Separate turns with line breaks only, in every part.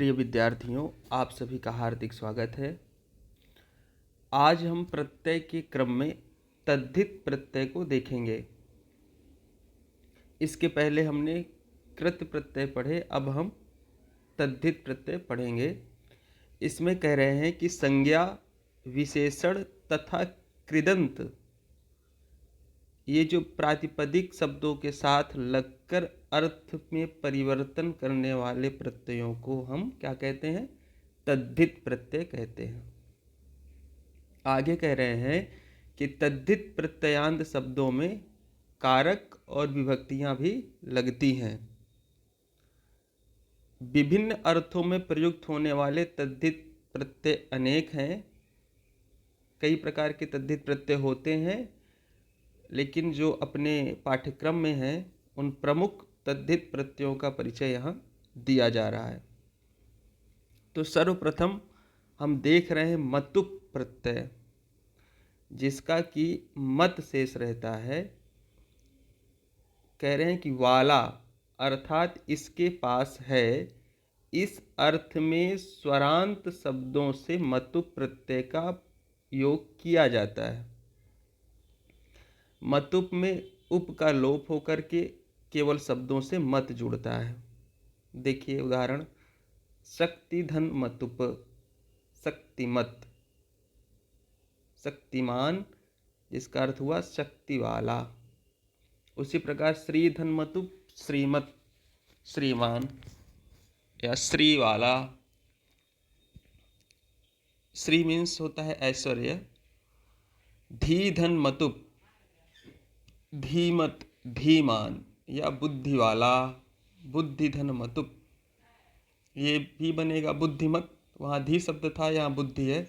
प्रिय विद्यार्थियों, आप सभी का हार्दिक स्वागत है। आज हम प्रत्यय के क्रम में तद्धित प्रत्यय को देखेंगे। इसके पहले हमने कृत प्रत्यय पढ़े, अब हम तद्धित प्रत्यय पढ़ेंगे। इसमें कह रहे हैं कि संज्ञा, विशेषण तथा कृदंत, ये जो प्रातिपदिक शब्दों के साथ लगकर अर्थ में परिवर्तन करने वाले प्रत्ययों को हम क्या कहते हैं? तद्धित प्रत्यय कहते हैं। आगे कह रहे हैं कि तद्धित प्रत्ययांत शब्दों में कारक और विभक्तियां भी लगती हैं। विभिन्न अर्थों में प्रयुक्त होने वाले तद्धित प्रत्यय अनेक हैं। कई प्रकार के तद्धित प्रत्यय होते हैं, लेकिन जो अपने पाठ्यक्रम में है उन प्रमुख तद्धित प्रत्ययों का परिचय यहाँ दिया जा रहा है। तो सर्वप्रथम हम देख रहे हैं मतुप प्रत्यय, जिसका कि मत शेष रहता है। कह रहे हैं कि वाला अर्थात इसके पास है, इस अर्थ में स्वरांत शब्दों से मतुप प्रत्यय का योग किया जाता है। मतुप में उप का लोप होकर के केवल शब्दों से मत जुड़ता है। देखिए उदाहरण, शक्ति धन मतुप, शक्तिमत, शक्तिमान, जिसका अर्थ हुआ शक्ति वाला। उसी प्रकार श्री धन मतुप, श्रीमत, श्रीमान या श्री वाला। श्री मीन्स होता है ऐश्वर्य। धी धन मतुप, धीमत, धीमान या बुद्धि वाला, बुद्धि धन मतुप, ये भी बनेगा बुद्धिमत। वहाँ धी शब्द था, यहाँ बुद्धि है,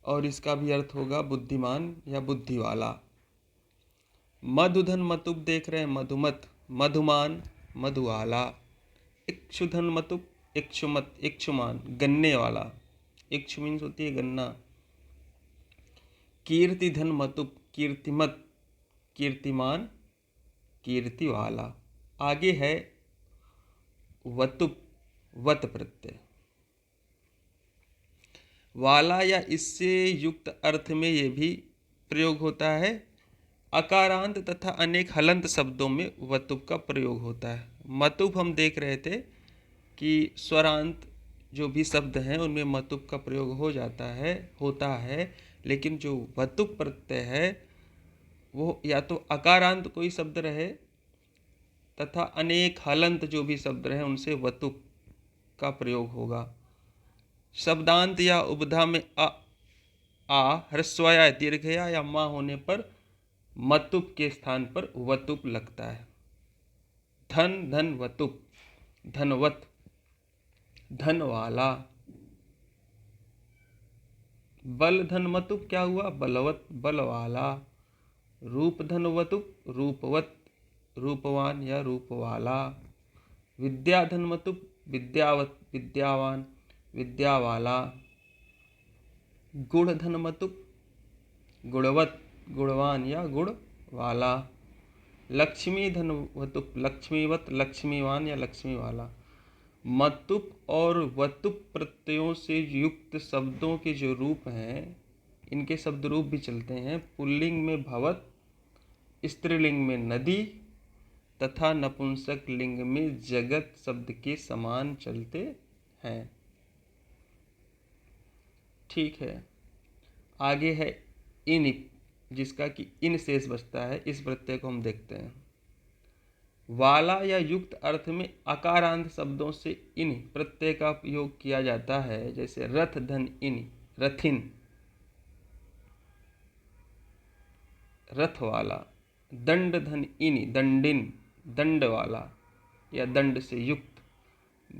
और इसका भी अर्थ होगा बुद्धिमान या बुद्धि वाला। मधुधन मतुप देख रहे हैं, मधुमत, मधुमान, मधुवाला। इक्षुधन मतुप, इक्षुमत, इक्षुमान, गन्ने वाला। इक्षु मीन्स होती है गन्ना। कीर्ति धन मतुप, कीर्तिमत, कीर्तिमान, कीर्ति वाला। आगे है वतुप, वत प्रत्यय। वाला या इससे युक्त अर्थ में यह भी प्रयोग होता है। अकारांत तथा अनेक हलंत शब्दों में वतुप का प्रयोग होता है। मतुप हम देख रहे थे कि स्वरांत जो भी शब्द हैं उनमें मतुप का प्रयोग होता है, लेकिन जो वतुप प्रत्यय है वो या तो अकारांत कोई शब्द रहे तथा अनेक हलंत जो भी शब्द रहे उनसे वतुप का प्रयोग होगा। शब्दांत या उपधा में आ, ह्रस्व या दीर्घ या मा होने पर मतुप के स्थान पर वतुप लगता है। धन धन वतुप, धनवत, धन वाला। बल धन मतुप क्या हुआ? बलवत, बल वाला। रूप धन वतुप, रूपवत, रूपवान या रूप वाला। विद्या धन मतुप, विद्यावत, विद्यावान, विद्या वाला। गुण धन मतुप, गुणवत, गुणवान या गुण वाला। लक्ष्मी धन वतुप, लक्ष्मीवत, लक्ष्मीवान या लक्ष्मी वाला। मतुप और वतुप प्रत्ययों से युक्त शब्दों के जो रूप हैं, इनके शब्द रूप भी चलते हैं। पुल्लिंग में भवत, स्त्रीलिंग में नदी तथा नपुंसक लिंग में जगत शब्द के समान चलते हैं। ठीक है। आगे है इन, जिसका कि इन शेष बचता है। इस प्रत्यय को हम देखते हैं। वाला या युक्त अर्थ में अकारांत शब्दों से इन प्रत्यय का उपयोग किया जाता है, जैसे रथ धन इन, रथिन, रथ वाला। दंड धन इन, दंडिन, दंड वाला या दंड से युक्त।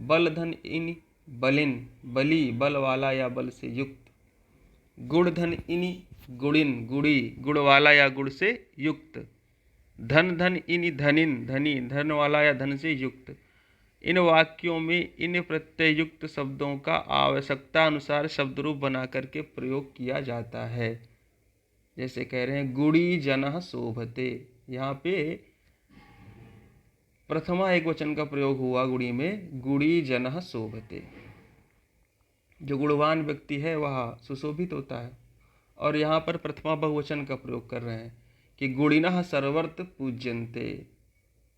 बल धन इन, बलिन, बली, बल वाला या बल से युक्त। गुण धन इनि, गुणिन, गुड़ी, गुण वाला या गुण से युक्त। धन धन इनि, धनिन, धनी, धन वाला या धन से युक्त। इन वाक्यों में इन प्रत्यय युक्त शब्दों का आवश्यकता अनुसार शब्द रूप बना करके प्रयोग किया जाता है। जैसे कह रहे हैं गुड़ी जनः शोभते, यहाँ पे प्रथमा एक वचन का प्रयोग हुआ गुड़ी में, गुड़ी जनः शोभते। जो गुणवान व्यक्ति है वह सुशोभित होता है। और यहाँ पर प्रथमा बहुवचन का प्रयोग कर रहे हैं कि गुणिनः सर्वर्थ पूज्यन्ते,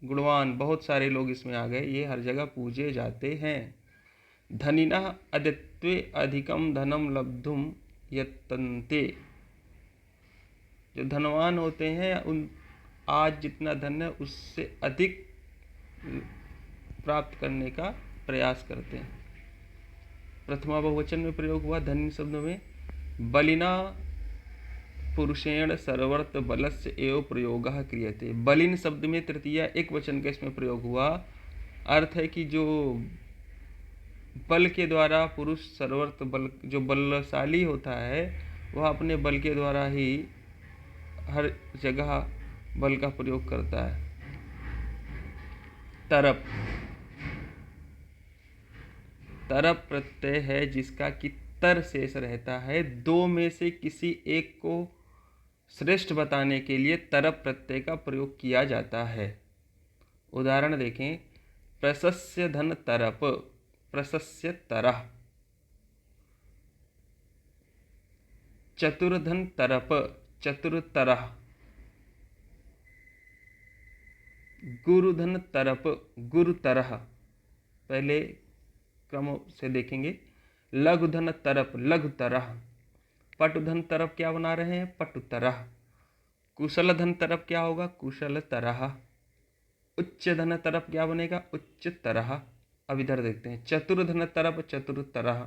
गुणवान बहुत सारे लोग इसमें आ गए, ये हर जगह पूजे जाते हैं। धनिनः अदित्वे अधिकम धनम लब्धुम यत्तन्ते, जो धनवान होते हैं उन आज जितना धन है उससे अधिक प्राप्त करने का प्रयास करते हैं। प्रथमा बहुवचन में प्रयोग हुआ धनी शब्द में। बलिना पुरुषेण सर्वर्थ बलस्य एव प्रयोगः क्रियते, बलिन शब्द में तृतीया एक वचन का इसमें प्रयोग हुआ। अर्थ है कि जो बल के द्वारा पुरुष सर्वर्थ बल, जो बलशाली होता है वह अपने बल के द्वारा ही हर जगह बल का प्रयोग करता है। तरप, तरप प्रत्यय है जिसका कि तर शेष रहता है। दो में से किसी एक को श्रेष्ठ बताने के लिए तरप प्रत्यय का प्रयोग किया जाता है। उदाहरण देखें, प्रशस्य धन तरप, प्रशस्य तरह। चतुर्धन तरप, चतुरतरः। गुरुधन तरप, गुरुतरः। पहले क्रम से देखेंगे। लघुधन तरप, लघुतरः। पटुधन तरप क्या बना रहे हैं, पटुतरः। कुशल धन तरप क्या होगा, कुशलतरः। उच्च धन तरप क्या बनेगा, उच्चतरः। अब इधर देखते हैं, चतुर्धन तरप, चतुरतरः।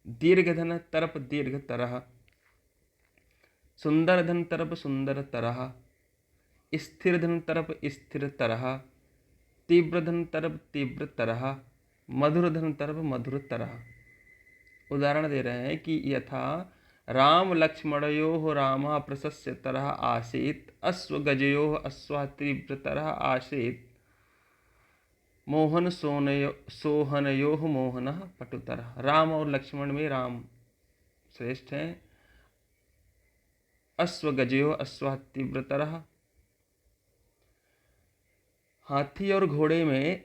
दीर्घ धन तरप, दीर्घतरः। सुंदर धन तरप, सुंदरतरः। स्थिर धन तरप, स्थिरतरः। तीव्र धन तरप, तीव्रतरः। मधुर धन तरप, मधुरतरः। उदाहरण दे रहे हैं कि यथा राम लक्ष्मणयोः रामः प्रशस्यतरः आसीत्, अश्वगजयोः अश्वः तीव्रतरः आसीत्, मोहन सोहनयोः मोहनः पटुतरः। राम और लक्ष्मण में राम श्रेष्ठ हैं। अश्वगजयोः अश्वः तीव्रतरः। हाथी और घोड़े में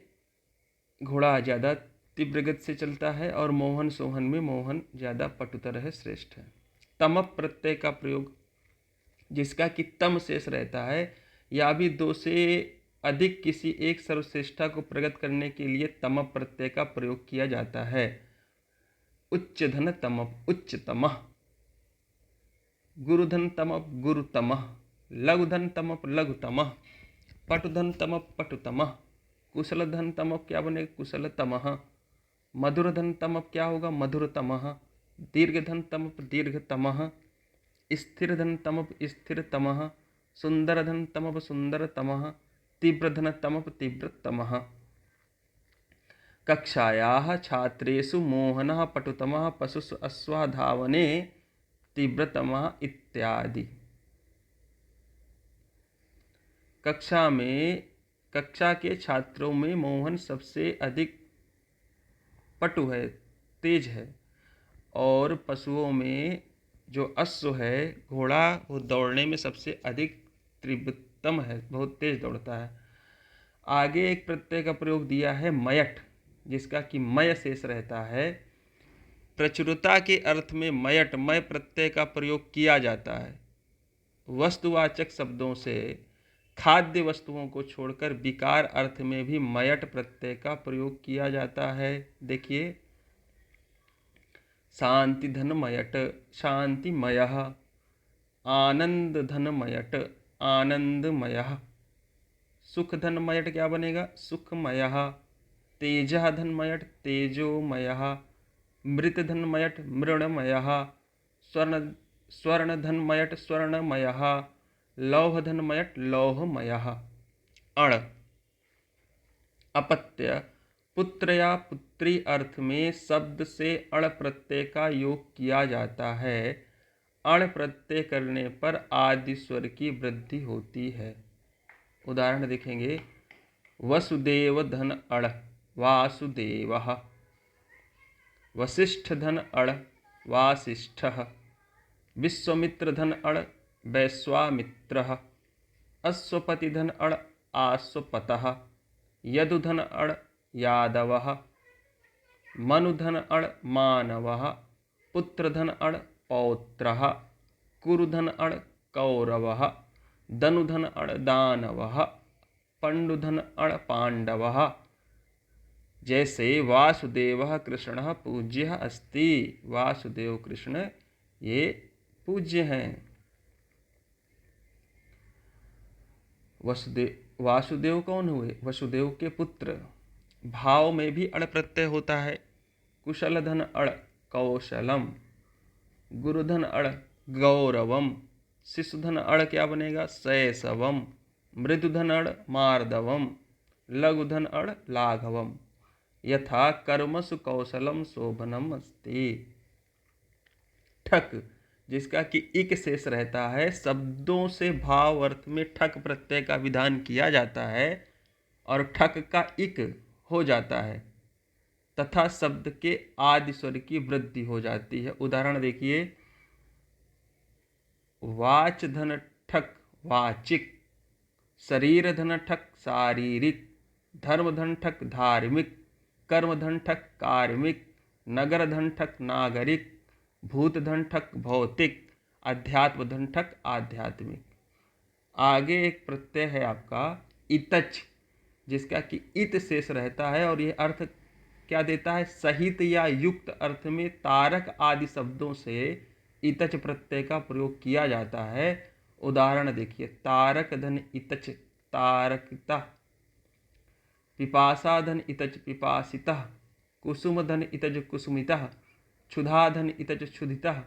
घोड़ा ज़्यादा तीव्र गति से चलता है और मोहन सोहन में मोहन ज़्यादा पटुतर है, श्रेष्ठ है। तमप प्रत्यय का प्रयोग जिसका कि तम शेष रहता है या भी दो से अधिक किसी एक सर्वश्रेष्ठता को प्रकट करने के लिए तमप प्रत्यय का प्रयोग किया जाता है। उच्च धन तमप, उच्चतमः। गुरुधन तमप, गुरुतमः। लघुधन तमप, लघुतमः। पटुधन तमप, पटुतमः। कुशल धन तमप क्या बनेगा, कुशलतमः। मधुर धन तमप क्या होगा, मधुरतमः। दीर्घ धन तमप, दीर्घतमः। स्थिर धन तमप, स्थिरतमः। सुंदर धन तमप, सुंदरतमः। तीव्र धन तमप, तीव्रतमः। कक्षायाः छात्रेषु मोहनः पटुतमः, पशुषु अश्वः धावने तीव्रतमः इत्यादि। कक्षा के छात्रों में मोहन सबसे अधिक पटु है, तेज है। और पशुओं में जो अश्व है, घोड़ा, वो दौड़ने में सबसे अधिक तीव्रतम है, बहुत तेज दौड़ता है। आगे एक प्रत्यय का प्रयोग दिया है मयठ, जिसका कि मय शेष रहता है। प्रचुरता के अर्थ में मयट, मय प्रत्यय का प्रयोग किया जाता है। वस्तुवाचक शब्दों से खाद्य वस्तुओं को छोड़कर विकार अर्थ में भी मयट प्रत्यय का प्रयोग किया जाता है। देखिए, शांति धन मयट, शांतिमयः। आनंद धन मयट, आनंदमयः। सुख धन मयट क्या बनेगा, सुखमयः। तेजः धन मयट, तेजोमयः। मृत धन मयट, मृणमयः। स्वर्ण धन मयट, स्वर्णमयः। लौह धन मयट, लौहमयः। अण, अपत्य, पुत्र या पुत्री अर्थ में शब्द से अण प्रत्यय का योग किया जाता है। अण प्रत्यय करने पर आदि स्वर की वृद्धि होती है। उदाहरण देखेंगे, वसुदेव धन अण, वासुदेवः। वसिष्ठ धन अण, वासिष्ठः। विश्वामित्र धन अण, वैश्वामित्रः। अश्वपति धन अण, आश्वपतः। यदु धन अण, यादवः। मनुधन अण मानवः, पुत्रधन अण पौत्रः, कुरुधन अण कौरवः, धनुधन अण दानवः, पंडुधन अण पांडवः। जैसे वासुदेवः कृष्णः पूज्यः अस्ति, वासुदेव कृष्ण ये पूज्य हैं। वासुदेव कौन हुए? वसुदेव के पुत्र। भाव में भी अण प्रत्यय होता है। कुशल धन अण कौशलम, गुरुधन अण गौरवम, शिशुधन अण क्या बनेगा? शैशवम, मृदुधन अण मार्दवम, लघुधन अण लाघवम। यथा कर्मसु कौशलम शोभनम अस्ति। ठक जिसका कि इक शेष रहता है, शब्दों से भाव अर्थ में ठक प्रत्यय का विधान किया जाता है और ठक का इक हो जाता है तथा शब्द के आदि स्वर की वृद्धि हो जाती है। उदाहरण देखिए, वाच धन ठक वाचिक, शरीर धन ठक शारीरिक, धर्म धन ठक धार्मिक, कर्म धन ठक कार्मिक, नगर धन ठक नागरिक, भूत धन ठक भौतिक, अध्यात्म धन ठक आध्यात्मिक। आगे एक प्रत्यय है आपका इतच, जिसका कि इत शेष रहता है और यह अर्थ क्या देता है? सहित या युक्त अर्थ में तारक आदि शब्दों से इतच प्रत्यय का प्रयोग किया जाता है। उदाहरण देखिए, तारक धन इतच तारकिता, पिपासा धन इतच पिपासितः, कुसुम धन इतच कुसुमितः, क्षुधा धन इतच क्षुधितः,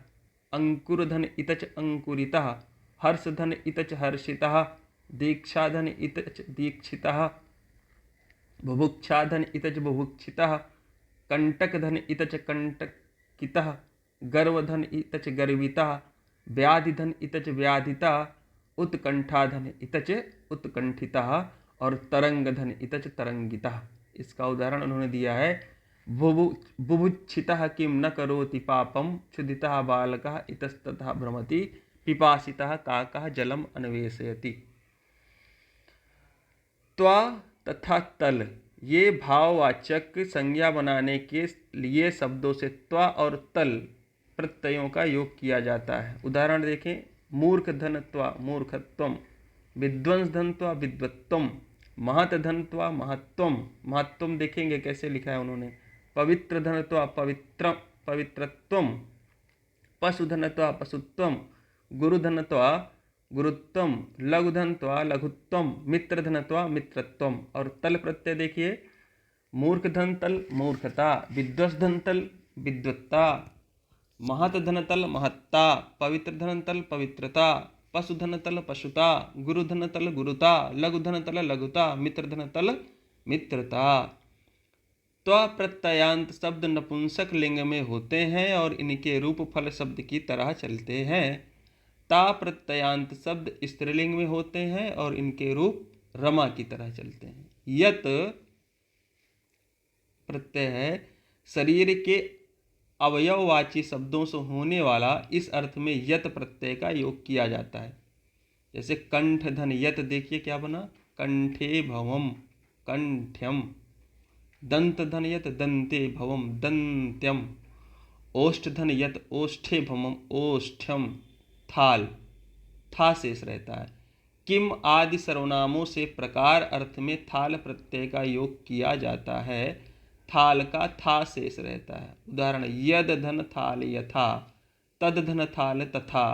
अंकुर धन इतच अंकुरितः, हर्ष धन इतच हर्षितः, दीक्षा धन इतच दीक्षितः, बुभुक्षा धन इतच बुभुक्षितः, कंटक धन इतच कंटकितः, गर्व धन इतच गर्वितः, व्याधि धन इतच व्याधितः, उत्कंठा धन इतच उत्कंठितः और तरंग धन इतच तरंगितः। इसका उदाहरण उन्होंने दिया है, बुभुक्षितः किम न करोति पापम, क्षुधितः बालकः इतस्ततः भ्रमति, पिपासितः काकः जलम अन्वेषयति। त्वा तथा तल ये भाववाचक संज्ञा बनाने के लिए शब्दों से त्वा और तल प्रत्ययों का योग किया जाता है। उदाहरण देखें, मूर्ख धन त्वा मूर्खत्वम, विद्वंस धन त्वा विद्वत्वम, महत धन त्वा महत्वम, महत्वम देखेंगे कैसे लिखा है उन्होंने, पवित्र धन त्वा पवित्र पवित्रत्वम, पशुधन त्वा पशुत्वम, गुरुधन त्वा गुरुत्वम, लघुधन त्वा लघुत्वम, मित्र धन त्वा मित्रत्वम। और तल प्रत्यय देखिए, मूर्ख धन तल मूर्खता, विद्वस धन तल विद्वत्ता, महत धन तल महत्ता, पवित्र धन तल पवित्रता, पशुधन तल पशुता, गुरुधन तल गुरुता, लघुधन तल लघुता, मित्र धन तल मित्रता। त्वा प्रत्ययांत शब्द नपुंसक लिंग में होते हैं और इनके रूप फल शब्द की तरह चलते हैं। ता प्रत्ययांत शब्द स्त्रीलिंग में होते हैं और इनके रूप रमा की तरह चलते हैं। यत प्रत्यय है शरीर के अवयववाची शब्दों से होने वाला, इस अर्थ में यत प्रत्यय का योग किया जाता है। जैसे कंठ धन यत, देखिए क्या बना, कंठे भवम कंठ्यम, दंत धन यत दंते भवम दंत्यम, ओष्ठ धन यत ओष्ठे भवम ओष्ठ्यम, थाल था शेष रहता है। किम आदि सर्वनामों से प्रकार अर्थ में थाल प्रत्यय का योग किया जाता है, थाल का था शेष रहता है। उदाहरण, यद धन थाल यथा, तद धन थाल तथा,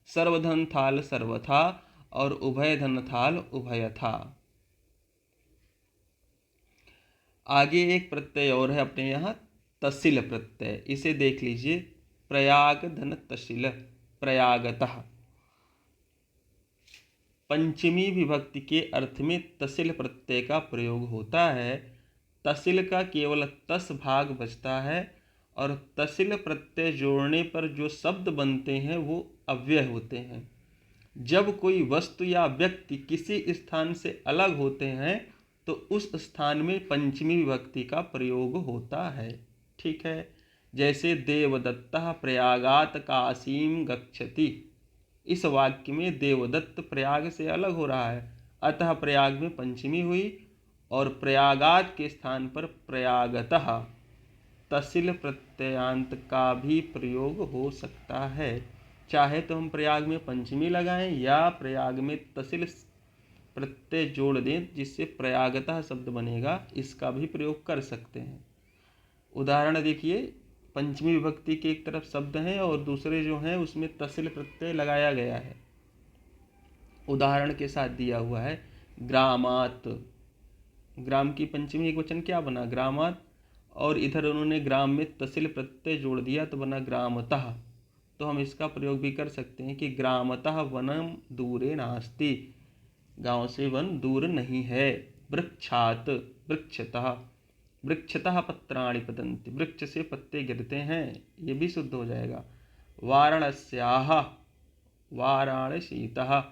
सर्वधन थाल सर्वथा और उभय धन थाल उभयथा। आगे एक प्रत्यय और है अपने यहाँ, तसिल प्रत्यय, इसे देख लीजिए, प्रयाग धन तसिल प्रयागतः। पंचमी विभक्ति के अर्थ में तसिल प्रत्यय का प्रयोग होता है। तसिल का केवल तस भाग बचता है और तसिल प्रत्यय जोड़ने पर जो शब्द बनते हैं वो अव्यय होते हैं। जब कोई वस्तु या व्यक्ति किसी स्थान से अलग होते हैं तो उस स्थान में पंचमी विभक्ति का प्रयोग होता है। ठीक है, जैसे देवदत्तः प्रयागात काशीम गच्छति, इस वाक्य में देवदत्त प्रयाग से अलग हो रहा है, अतः प्रयाग में पंचमी हुई और प्रयागात के स्थान पर प्रयागतः। तसिल प्रत्ययांत का भी प्रयोग हो सकता है। चाहे तो हम प्रयाग में पंचमी लगाएं या प्रयाग में तसिल प्रत्यय जोड़ दें जिससे प्रयागतः शब्द बनेगा, इसका भी प्रयोग कर सकते हैं। उदाहरण देखिए, पंचमी विभक्ति के एक तरफ शब्द हैं और दूसरे जो हैं उसमें तसिल प्रत्यय लगाया गया है। उदाहरण के साथ दिया हुआ है ग्रामात, ग्राम की पंचमी एक वचन क्या बना, ग्रामात, और इधर उन्होंने ग्राम में तसिल प्रत्यय जोड़ दिया तो बना ग्रामतः। तो हम इसका प्रयोग भी कर सकते हैं कि ग्रामतः वनम दूरे नास्ति, गांव से वन दूर नहीं है। वृक्षात, वृक्षतः, वृक्षतः पत्राणि पतन्ति, वृक्ष से पत्ते गिरते हैं, ये भी शुद्ध हो जाएगा। वाराणस्याः, वाराणसीतः,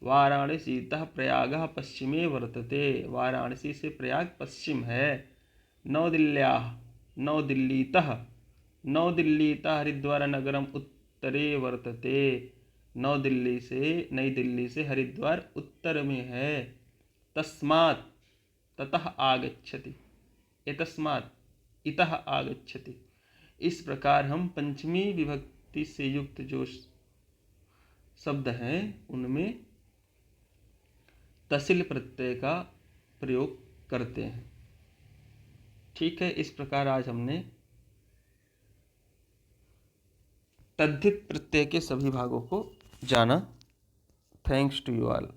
वाराणसीतः प्रयागः पश्चिमे वर्तते, वाराणसी से प्रयाग पश्चिम है। नवदिल्ल्याः, नवदिल्लीतः, नवदिल्लीतः हरिद्वार नगरम उत्तरे वर्तते, नई दिल्ली से हरिद्वार उत्तर में है। तस्मात्, ततः आगच्छति, एतस्मात् इतः आगच्छति। इस प्रकार हम पंचमी विभक्ति से युक्त जो शब्द हैं उनमें तसिल प्रत्यय का प्रयोग करते हैं। ठीक है, इस प्रकार आज हमने तद्धित प्रत्यय के सभी भागों को जाना। Thanks to you all.